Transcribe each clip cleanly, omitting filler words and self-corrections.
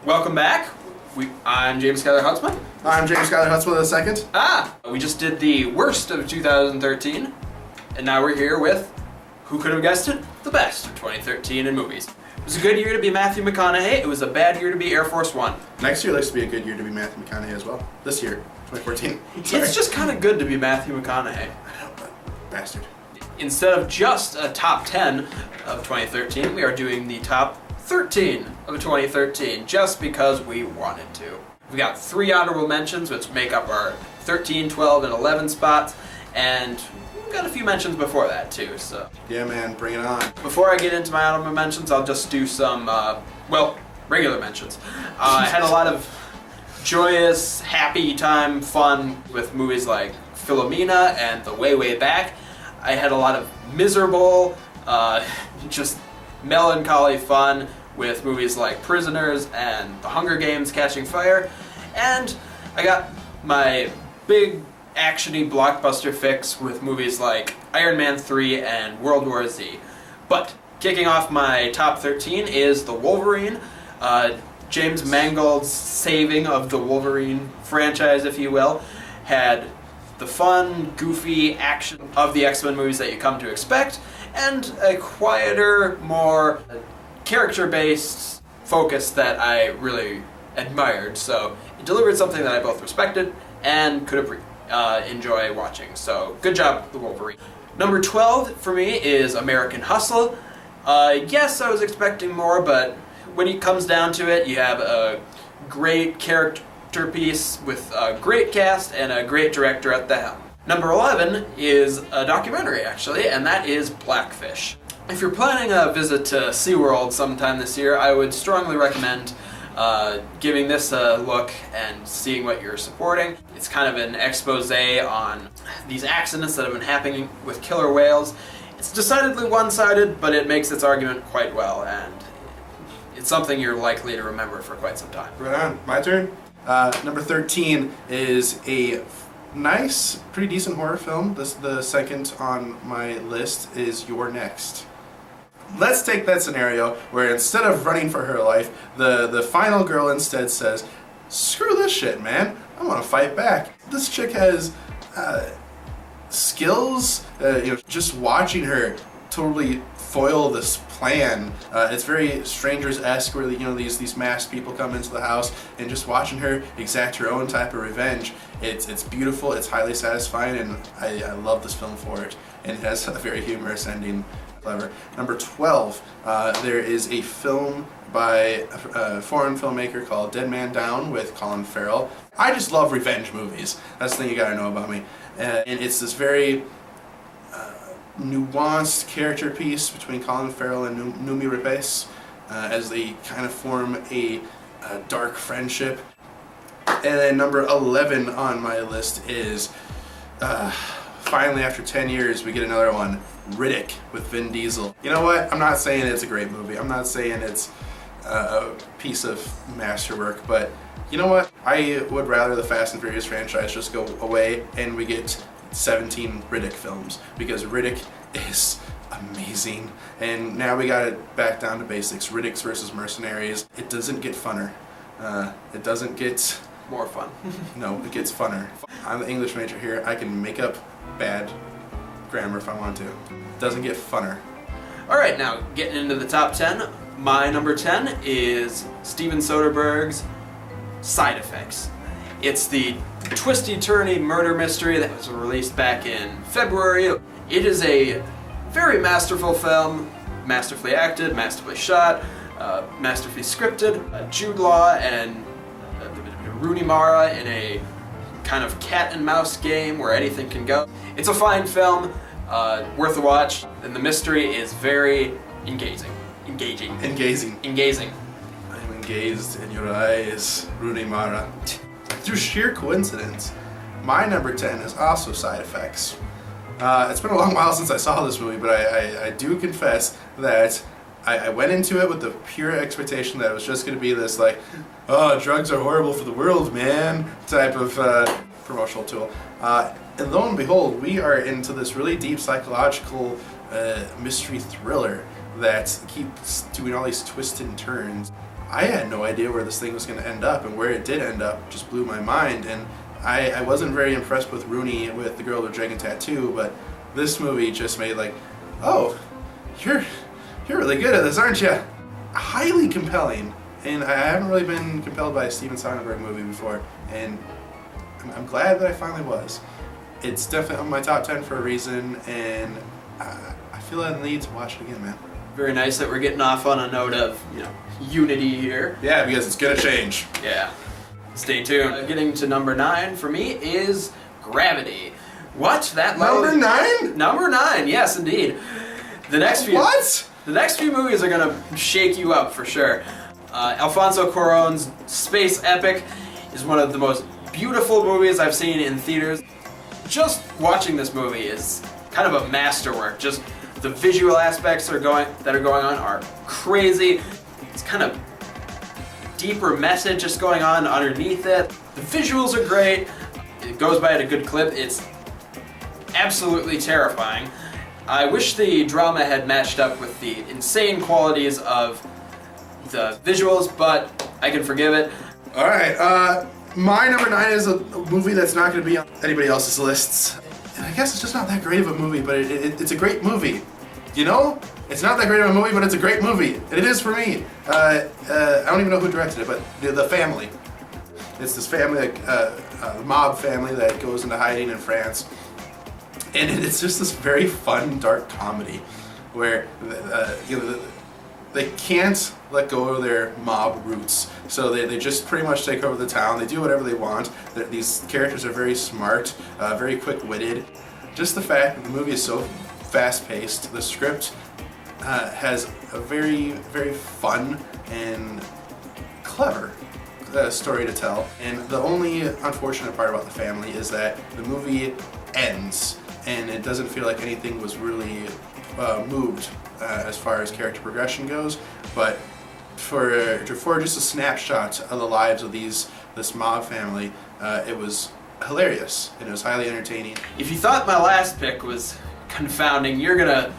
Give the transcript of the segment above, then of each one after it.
Welcome back. I'm James Schuyler Houtsma. I'm James Schuyler Houtsma II. We just did the worst of 2013, and now we're here with, who could have guessed it, the best of 2013 in movies. It was a good year to be Matthew McConaughey. It was a bad year to be Air Force One. Next year looks to be a good year to be Matthew McConaughey as well. This year, 2014. It's just kind of good to be Matthew McConaughey. Bastard. Instead Instead of just a top 10 of 2013, we are doing the top 13 of 2013, just because we wanted to. We got 3 honorable mentions, which make up our 13, 12, and 11 spots, and we've got a few mentions before that too, so. Yeah, man, bring it on. Before I get into my honorable mentions, I'll just do some, regular mentions. I had a lot of joyous, happy time fun with movies like Philomena and The Way, Way Back. I had a lot of miserable, just melancholy fun with movies like Prisoners and The Hunger Games Catching Fire. And I got my big action-y blockbuster fix with movies like Iron Man 3 and World War Z. But kicking off my top 13 is The Wolverine, James Mangold's saving of the Wolverine franchise, if you will. Had the fun, goofy action of the X-Men movies that you come to expect, and a quieter, more character-based focus that I really admired. So it delivered something that I both respected and could enjoy watching. So good job, The Wolverine. Number 12 for me is American Hustle. Yes, I was expecting more, but when it comes down to it, you have a great character piece with a great cast and a great director at the helm. Number 11 is a documentary, actually, and that is Blackfish. If you're planning a visit to SeaWorld sometime this year, I would strongly recommend giving this a look and seeing what you're supporting. It's kind of an expose on these accidents that have been happening with killer whales. It's decidedly one-sided, but it makes its argument quite well, and it's something you're likely to remember for quite some time. Right on. My turn. Number 13 is a nice, pretty decent horror film. The second on my list is You're Next. Let's take that scenario where instead of running for her life, the final girl instead says, "Screw this shit, man. I want to fight back." This chick has skills. Just watching her totally foil this plan. It's very Strangers-esque, where these masked people come into the house, and just watching her exact her own type of revenge. It's beautiful. It's highly satisfying, and I love this film for it. And it has a very humorous ending. Clever. Number 12, there is a film by a foreign filmmaker called Dead Man Down with Colin Farrell. I just love revenge movies. That's the thing you gotta know about me. And it's this very nuanced character piece between Colin Farrell and Noomi Rapace as they kind of form a dark friendship. And then number 11 on my list is finally, after 10 years, we get another one. Riddick with Vin Diesel. You know what? I'm not saying it's a great movie. I'm not saying it's a piece of masterwork, but you know what? I would rather the Fast and Furious franchise just go away and we get 17 Riddick films, because Riddick is amazing. And now we got it back down to basics. Riddicks versus Mercenaries. It doesn't get funner. It doesn't get more fun. No, it gets funner. I'm the English major here. I can make up bad grammar if I want to. It doesn't get funner. Alright, now getting into the top 10. My number 10 is Steven Soderbergh's Side Effects. It's the twisty-turny murder mystery that was released back in February. It is a very masterful film, masterfully acted, masterfully shot, masterfully scripted. Jude Law and Rooney Mara in a kind of cat and mouse game where anything can go. It's a fine film, worth a watch, and the mystery is very engaging. I'm engaged in your eyes, Rooney Mara. Through sheer coincidence, my number 10 is also Side Effects. It's been a long while since I saw this movie, but I do confess that I went into it with the pure expectation that it was just going to be this like, oh, drugs are horrible for the world, man, type of promotional tool. And lo and behold, we are into this really deep psychological mystery thriller that keeps doing all these twists and turns. I had no idea where this thing was going to end up, and where it did end up just blew my mind. And I wasn't very impressed with Rooney with The Girl with the Dragon Tattoo, but this movie just made like, oh, you're really good at this, aren't you? Highly compelling. And I haven't really been compelled by a Steven Soderbergh movie before, and I'm glad that I finally was. It's definitely on my top 10 for a reason, and I feel I need to watch it again, man. Very nice that we're getting off on a note of, unity here. Yeah, because it's gonna change. Yeah. Stay tuned. Getting to number 9 for me is Gravity. What? Number 9? Number 9, yes indeed. The next few movies are gonna shake you up for sure. Alfonso Cuarón's space epic is one of the most beautiful movies I've seen in theaters. Just watching this movie is kind of a masterwork. Just the visual aspects that are going on are crazy. It's kind of deeper message just going on underneath it. The visuals are great. It goes by at a good clip. It's absolutely terrifying. I wish the drama had matched up with the insane qualities of the visuals, but I can forgive it. Alright, my number 9 is a movie that's not going to be on anybody else's lists. And I guess it's just not that great of a movie, but it's a great movie. It's not that great of a movie, but it's a great movie. And it is for me. I don't even know who directed it, but The Family. It's this family, a mob family that goes into hiding in France. And it's just this very fun, dark comedy where they can't let go of their mob roots. So they just pretty much take over the town. They do whatever they want. These characters are very smart, very quick-witted. Just the fact that the movie is so fast-paced, the script has a very, very fun and clever story to tell. And the only unfortunate part about The Family is that the movie ends and it doesn't feel like anything was really moved as far as character progression goes, but for just a snapshot of the lives of this mob family, it was hilarious and it was highly entertaining. If you thought my last pick was confounding, you're gonna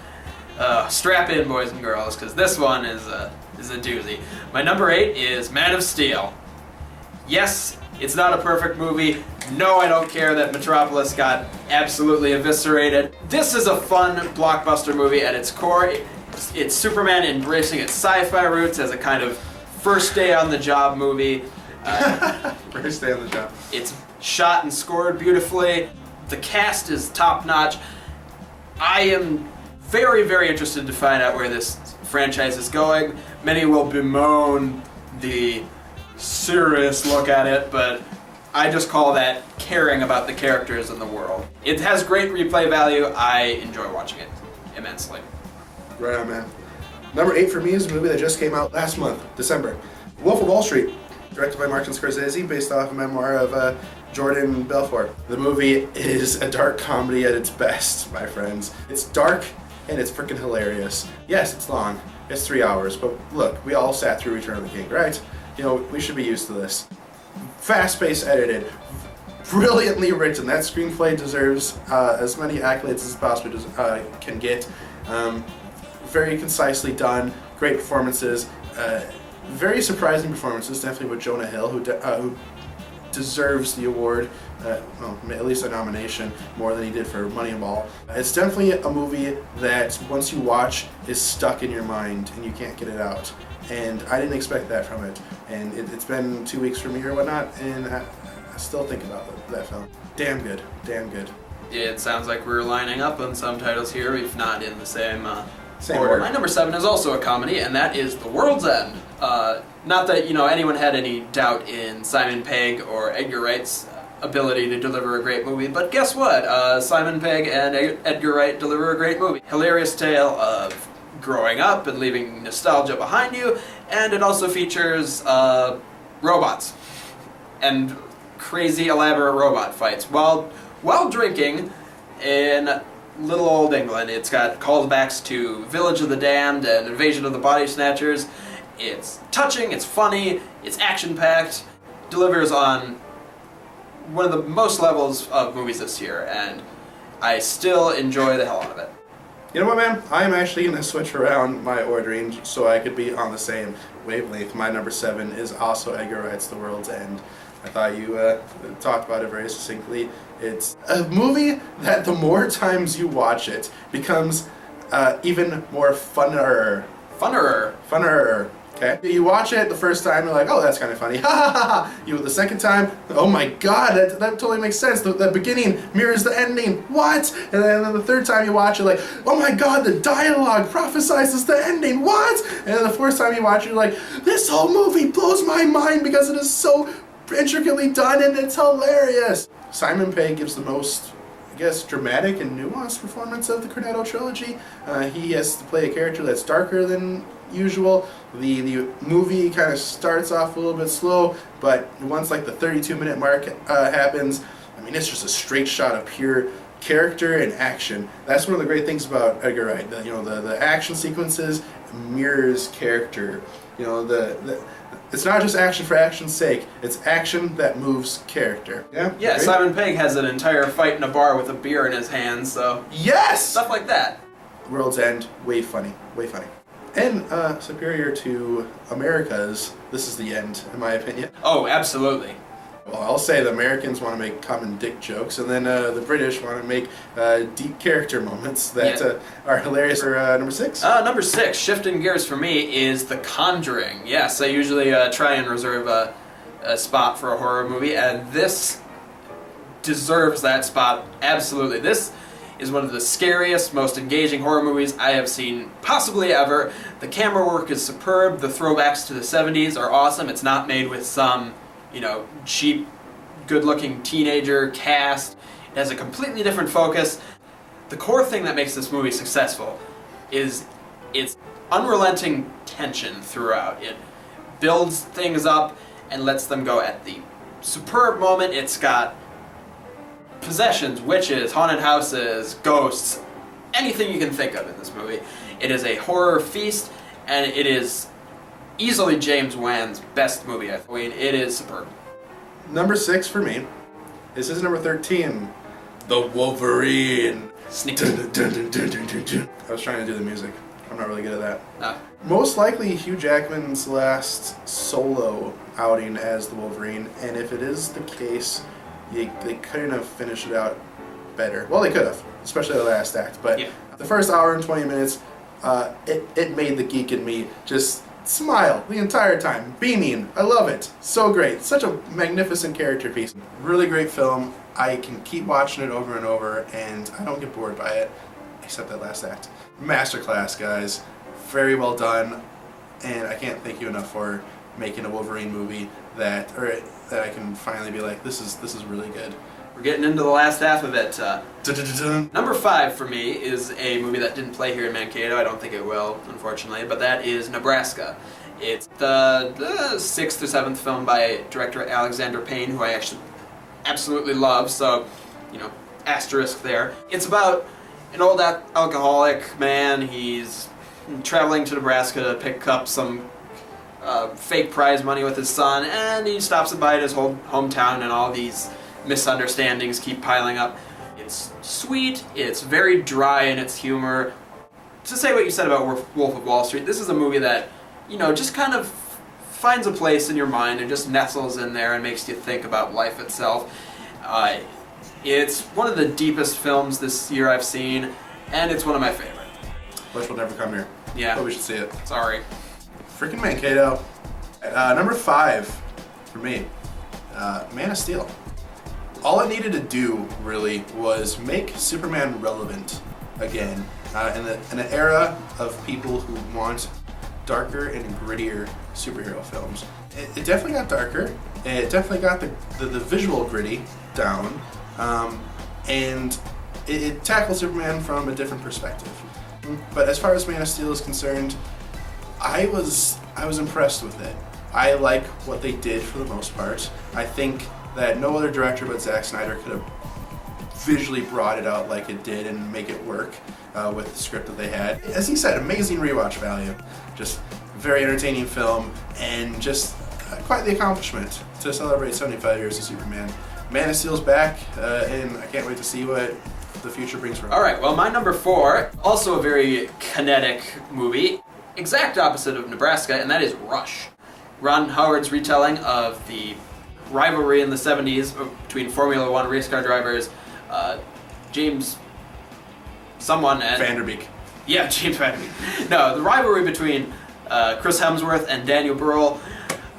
strap in, boys and girls, because this one is a doozy. My number 8 is Man of Steel. Yes, it's not a perfect movie. No, I don't care that Metropolis got absolutely eviscerated. This is a fun blockbuster movie at its core. It's Superman embracing its sci-fi roots as a kind of first day on the job movie. First day on the job. It's shot and scored beautifully. The cast is top notch. I am very, very interested to find out where this franchise is going. Many will bemoan the serious look at it, but I just call that caring about the characters in the world. It has great replay value. I enjoy watching it immensely. Right on, man. Number 8 for me is a movie that just came out last month, December. Wolf of Wall Street, directed by Martin Scorsese, based off a memoir of Jordan Belfort. The movie is a dark comedy at its best, my friends. It's dark and it's freaking hilarious. Yes, it's long. It's 3 hours, but look, we all sat through Return of the King, right? We should be used to this. Fast-paced edited, brilliantly written. That screenplay deserves as many accolades as possibly can get. Very concisely done, great performances, very surprising performances, definitely with Jonah Hill, who deserves the award, well, at least a nomination, more than he did for Moneyball. It's definitely a movie that once you watch is stuck in your mind and you can't get it out. And I didn't expect that from it. And it's been 2 weeks for me or whatnot, and I still think about that film. Damn good, damn good. Yeah, it sounds like we're lining up on some titles here, if not in the same Same order. order. My number 7 is also a comedy, and that is The World's End. Not that anyone had any doubt in Simon Pegg or Edgar Wright's ability to deliver a great movie, but guess what? Simon Pegg and Edgar Wright deliver a great movie. Hilarious tale of growing up and leaving nostalgia behind you, and it also features robots and crazy elaborate robot fights while drinking in little old England. It's got callbacks to Village of the Damned and Invasion of the Body Snatchers. It's touching, it's funny, it's action-packed, delivers on one of the most levels of movies this year, and I still enjoy the hell out of it. You know what, man? I'm actually going to switch around my ordering so I could be on the same wavelength. My number 7 is also Edgar Wright's The World's End. I thought you talked about it very succinctly. It's a movie that the more times you watch it becomes even more funner. Funner. Okay? You watch it the first time, you're like, oh, that's kind of funny. Ha ha ha ha! The second time, oh my god, that totally makes sense. The beginning mirrors the ending. What? And then the third time you watch it, like, oh my god, the dialogue prophesizes the ending. What? And then the fourth time you watch it, you're like, this whole movie blows my mind because it is so intricately done and it's hilarious. Simon Pegg gives the most, I guess, dramatic and nuanced performance of the Cornetto trilogy. He has to play a character that's darker than usual. The movie kind of starts off a little bit slow, but once like the 32-minute mark happens, I mean, it's just a straight shot of pure character and action. That's one of the great things about Edgar Wright. The action sequences mirrors character. It's not just action for action's sake. It's action that moves character. Yeah. Yeah. Simon Pegg has an entire fight in a bar with a beer in his hand. So yes, stuff like that. World's End, way funny. And superior to America's This Is the End, in my opinion. Oh, absolutely. Well, I'll say the Americans want to make common dick jokes, and then the British want to make deep character moments that are hilarious. For number 6? Number 6, shifting gears for me, is The Conjuring. Yes, I usually try and reserve a spot for a horror movie, and this deserves that spot, absolutely. This is one of the scariest, most engaging horror movies I have seen possibly ever. The camera work is superb, the throwbacks to the 70s are awesome. It's not made with some, cheap, good-looking teenager cast. It has a completely different focus. The core thing that makes this movie successful is its unrelenting tension throughout. It builds things up and lets them go at the superb moment. It's got possessions, witches, haunted houses, ghosts, anything you can think of in this movie. It is a horror feast, and it is easily James Wan's best movie, I think. It is superb. Number 6 for me. This is number 13. The Wolverine. Sneak. I was trying to do the music. I'm not really good at that. Ah. Most likely Hugh Jackman's last solo outing as the Wolverine, and if it is the case, they couldn't have finished it out better. Well, they could have, especially the last act, but the first hour and 20 minutes, it made the geek in me just smile the entire time, beaming. I love it. So great. Such a magnificent character piece. Really great film. I can keep watching it over and over, and I don't get bored by it, except that last act. Masterclass, guys. Very well done, and I can't thank you enough for making a Wolverine movie that I can finally be like, this is really good. We're getting into the last half of it. Number 5 for me is a movie that didn't play here in Mankato. I don't think it will, unfortunately, but that is Nebraska. It's the 6th or 7th film by director Alexander Payne, who I actually absolutely love, so, asterisk there. It's about an old alcoholic man. He's traveling to Nebraska to pick up some fake prize money with his son, and he stops by at his hometown, and all these misunderstandings keep piling up. It's sweet, it's very dry in its humor. To say what you said about Wolf of Wall Street, this is a movie that, just kind of finds a place in your mind and just nestles in there and makes you think about life itself. It's one of the deepest films this year I've seen, and it's one of my favorite. Which will never come here. Yeah. But we should see it. Sorry. Freaking Mankato. Number 5 for me, Man of Steel. All it needed to do, really, was make Superman relevant again in an era of people who want darker and grittier superhero films. It definitely got darker. It definitely got the visual gritty down, and it tackled Superman from a different perspective. But as far as Man of Steel is concerned, I was impressed with it. I like what they did for the most part. I think that no other director but Zack Snyder could have visually brought it out like it did and make it work with the script that they had. As he said, amazing rewatch value. Just very entertaining film, and just quite the accomplishment to celebrate 75 years of Superman. Man of Steel's back, and I can't wait to see what the future brings for us. All right, well, my number 4, also a very kinetic movie, exact opposite of Nebraska, and that is Rush. Ron Howard's retelling of the rivalry in the 70s between Formula One race car drivers, James someone and... Vanderbeek. Yeah, James Vanderbeek. No, the rivalry between Chris Hemsworth and Daniel Bruhl.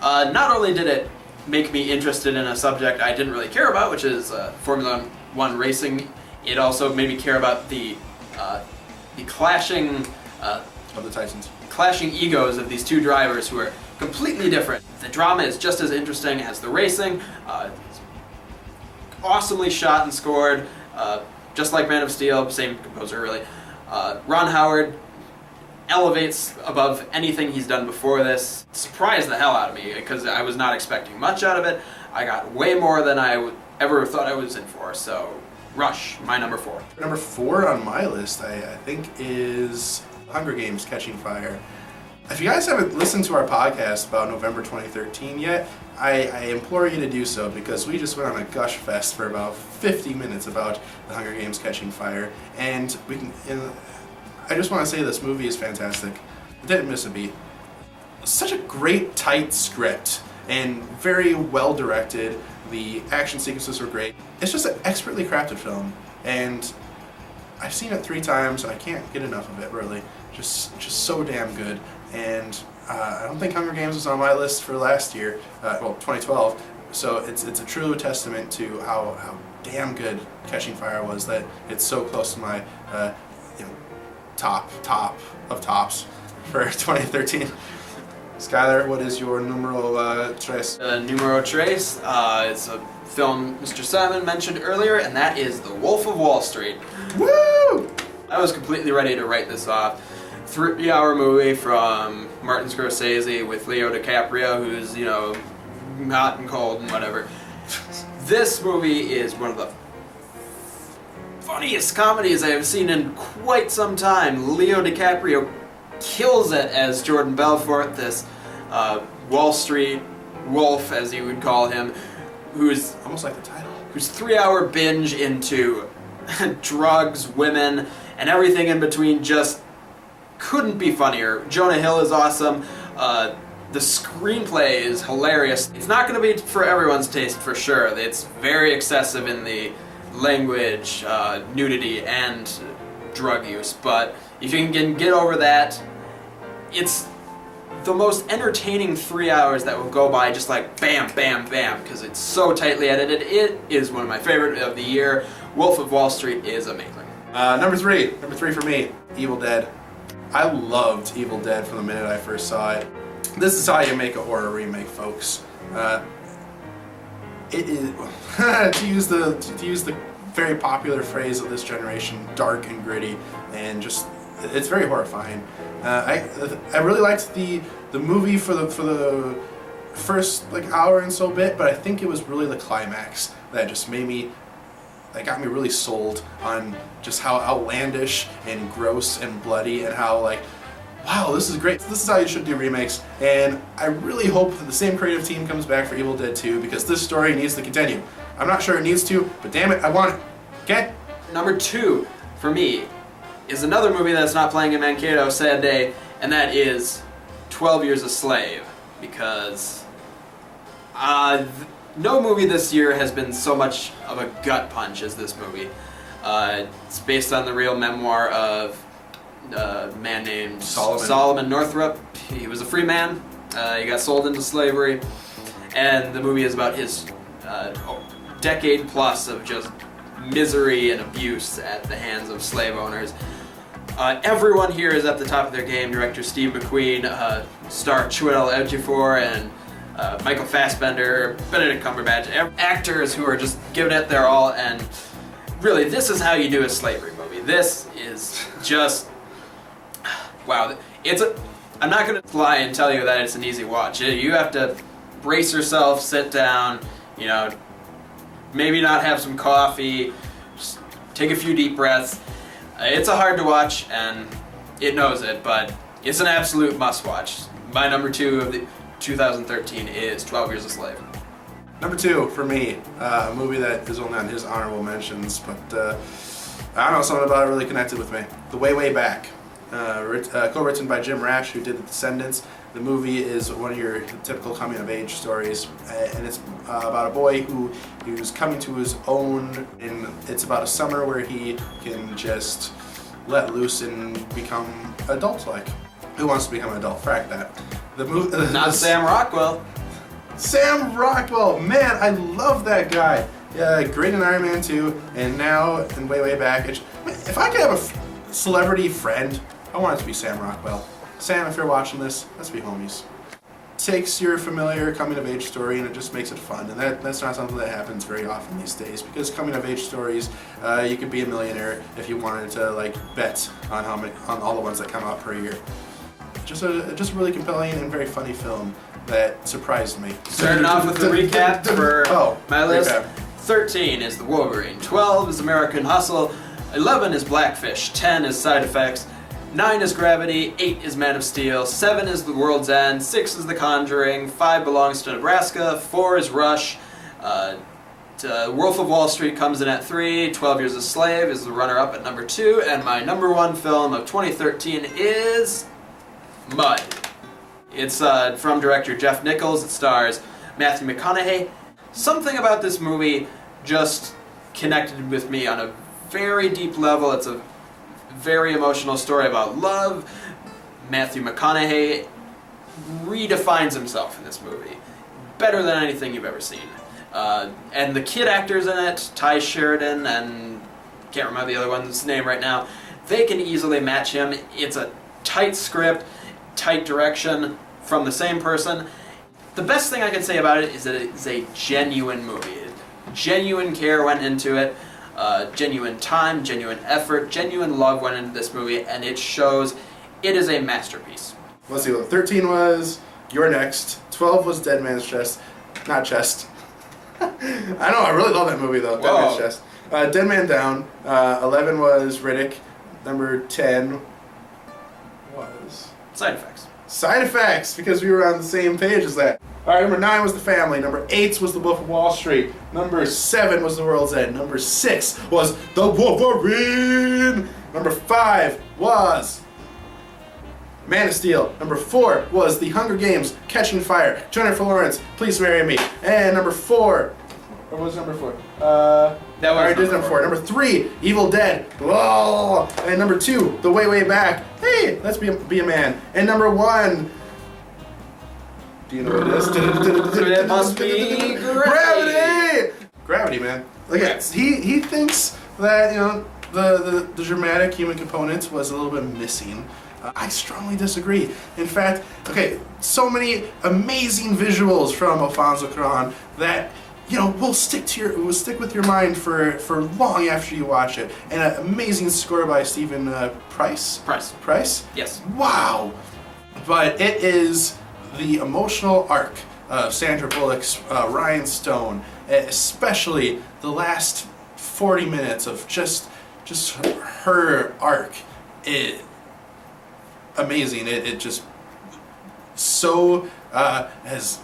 Not only did it make me interested in a subject I didn't really care about, which is Formula One racing, it also made me care about the clashing... of the Titans. Clashing egos of these two drivers who are completely different. The drama is just as interesting as the racing. It's awesomely shot and scored, just like Man of Steel, same composer really. Ron Howard elevates above anything he's done before this. Surprised the hell out of me because I was not expecting much out of it. I got way more than I ever thought I was in for, so Rush, my number 4. Number 4 on my list, I think, is Hunger Games: Catching Fire. If you guys haven't listened to our podcast about November 2013 yet, I implore you to do so, because we just went on a gush fest for about 50 minutes about the Hunger Games: Catching Fire, and I just want to say this movie is fantastic. Didn't miss a beat. Such a great, tight script, and very well directed. The action sequences were great. It's just an expertly crafted film, and I've seen it 3 times, and I can't get enough of it, really. Just so damn good. And I don't think Hunger Games was on my list for last year, 2012. So it's a true testament to how damn good Catching Fire was, that it's so close to my top of tops for 2013. Schuyler, what is your numero tres? Numero tres is a film Mr. Simon mentioned earlier, and that is The Wolf of Wall Street. Woo! I was completely ready to write this off. 3-hour movie from Martin Scorsese with Leo DiCaprio, who's, hot and cold and whatever. This movie is one of the funniest comedies I have seen in quite some time. Leo DiCaprio kills it as Jordan Belfort, this Wall Street wolf, as you would call him, who's almost like the title. Whose 3-hour binge into drugs, women, and everything in between just couldn't be funnier. Jonah Hill is awesome. The screenplay is hilarious. It's not going to be for everyone's taste, for sure. It's very excessive in the language, nudity, and drug use. But if you can get over that, it's the most entertaining 3 hours that will go by just like bam, bam, bam, because it's so tightly edited. It is one of my favorite of the year. Wolf of Wall Street is amazing. Number three for me, Evil Dead. I loved Evil Dead from the minute I first saw it. This is how you make a horror remake, folks. It is to use the very popular phrase of this generation, dark and gritty, and just it's very horrifying. I really liked the movie for the first hour and so bit, but I think it was really the climax that just made me. That got me really sold on just how outlandish and gross and bloody, and how wow, this is great. This is how you should do remakes, and I really hope that the same creative team comes back for Evil Dead 2, because this story needs to continue. I'm not sure it needs to, but damn it, I want it. Okay? Number 2 for me is another movie that's not playing in Mankato, sad day, and that is 12 Years a Slave, because no movie this year has been so much of a gut punch as this movie. It's based on the real memoir of a man named Solomon Northup. He was a free man. He got sold into slavery, and the movie is about his decade plus of just misery and abuse at the hands of slave owners. Everyone here is at the top of their game. Director Steve McQueen, star Chiwetel Ejiofor, and Michael Fassbender, Benedict Cumberbatch, actors who are just giving it their all, and really, this is how you do a slavery movie. This is just, wow. I'm not going to lie and tell you that it's an easy watch. You have to brace yourself, sit down, maybe not have some coffee, just take a few deep breaths. It's a hard to watch, and it knows it, but it's an absolute must-watch. My number 2 of the 2013 is 12 Years a Slave. Number 2 for me, a movie that is only on his honorable mentions, but I don't know, something about it really connected with me. The Way Back, co-written by Jim Rash, who did The Descendants. The movie is one of your typical coming-of-age stories, and it's about a boy who's coming to his own, and it's about a summer where he can just let loose and become adult-like. Who wants to become an adult? Frack that. The movie. Not Sam Rockwell. Sam Rockwell, man, I love that guy. Yeah, great in Iron Man 2, and now in Way Back. If I could have a celebrity friend, I want it to be Sam Rockwell. Sam, if you're watching this, let's be homies. Takes your familiar coming-of-age story and it just makes it fun, and that's not something that happens very often these days, because coming-of-age stories, you could be a millionaire if you wanted to like bet on on all the ones that come out per year. Just a really compelling and very funny film that surprised me. Starting off with the recap for my list. Recap. 13 is The Wolverine, 12 is American Hustle, 11 is Blackfish, 10 is Side Effects, 9 is Gravity, 8 is Man of Steel, 7 is The World's End, 6 is The Conjuring, 5 belongs to Nebraska, 4 is Rush, Wolf of Wall Street comes in at 3, 12 Years a Slave is the runner-up at number 2, and my number 1 film of 2013 is Mud. It's from director Jeff Nichols. It stars Matthew McConaughey. Something about this movie just connected with me on a very deep level. It's a very emotional story about love. Matthew McConaughey redefines himself in this movie. Better than anything you've ever seen. And the kid actors in it, Ty Sheridan and can't remember the other one's name right now, they can easily match him. It's a tight script, tight direction from the same person. The best thing I can say about it is that it's a genuine movie. Genuine care went into it, genuine time, genuine effort, genuine love went into this movie, and it shows. It is a masterpiece. Let's see what 13 was. You're next. 12 was Dead Man's Chest. Not Chest. I know, I really love that movie though. Dead Man's Chest. Dead Man Down. 11 was Riddick. Number 10 was Side Effects. Side Effects, because we were on the same page as that. Alright, number 9 was The Family. Number 8 was The Wolf of Wall Street. Number 7 was The World's End. Number 6 was The Wolverine. Number 5 was Man of Steel. Number 4 was The Hunger Games, Catching Fire. Jennifer Lawrence, Please Marry Me. And number 4, what was number 4? That was number 4. Number 3, Evil Dead. Whoa! And number 2, The Way Back. Hey, let's be a man. And number 1, do you know what it is? It must be Gravity! Gravity, man. Look at he thinks that, you know, the dramatic human component was a little bit missing. I strongly disagree. In fact, okay, so many amazing visuals from Alfonso Cuarón that, you know, will stick with your mind for long after you watch it. And an amazing score by Stephen Price. Price? Yes. Wow. But it is the emotional arc of Sandra Bullock's Ryan Stone, especially the last 40 minutes of just her arc. Amazing. It just so has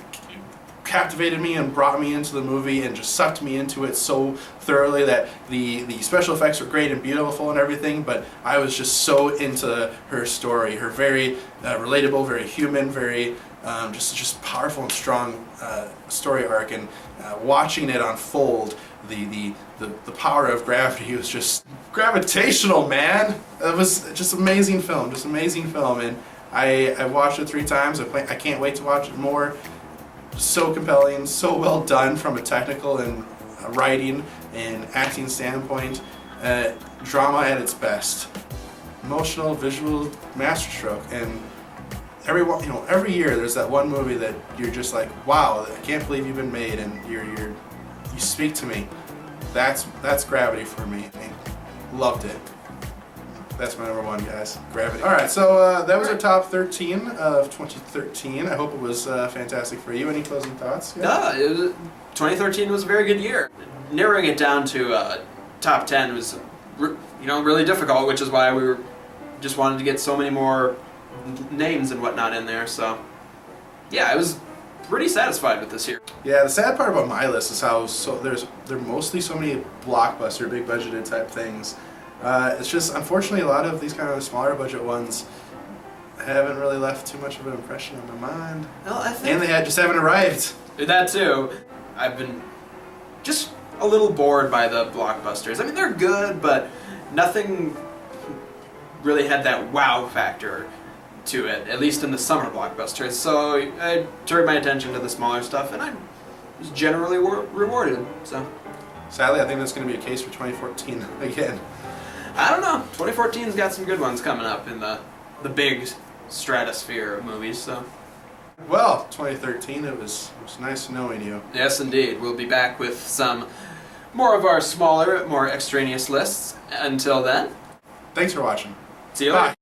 captivated me and brought me into the movie and just sucked me into it so thoroughly that the special effects were great and beautiful and everything, but I was just so into her story, her very relatable, very human, very just powerful and strong story arc, and watching it unfold, the power of gravity was just gravitational, man. It was just amazing film, and I watched it 3 times. I can't wait to watch it more. So compelling, so well done from a technical and writing and acting standpoint. Drama at its best, emotional, visual masterstroke, and every year there's that one movie that you're just like, wow, I can't believe you've been made, and you speak to me. That's Gravity for me. I loved it. That's my number 1, guys. Gravity. All right, so that was our top 13 of 2013. I hope it was fantastic for you. Any closing thoughts? Yeah? No, 2013 was a very good year. Narrowing it down to top 10 was, really difficult, which is why we just wanted to get so many more names and whatnot in there. So, yeah, I was pretty satisfied with this year. Yeah, the sad part about my list is how there are mostly so many blockbuster, big budgeted type things It's just, unfortunately, a lot of these kind of smaller budget ones haven't really left too much of an impression on my mind. Well, I think... And they just haven't arrived. That too. I've been just a little bored by the blockbusters. I mean, they're good, but nothing really had that wow factor to it, at least in the summer blockbusters. So I turned my attention to the smaller stuff, and I was generally rewarded. So Sadly, I think that's going to be a case for 2014 again. I don't know. 2014's got some good ones coming up in the big stratosphere of movies. So Well, 2013, it was nice knowing you. yes, indeed. We'll be back with some more of our smaller, more extraneous lists. Until then, Thanks for watching. see you later. Bye.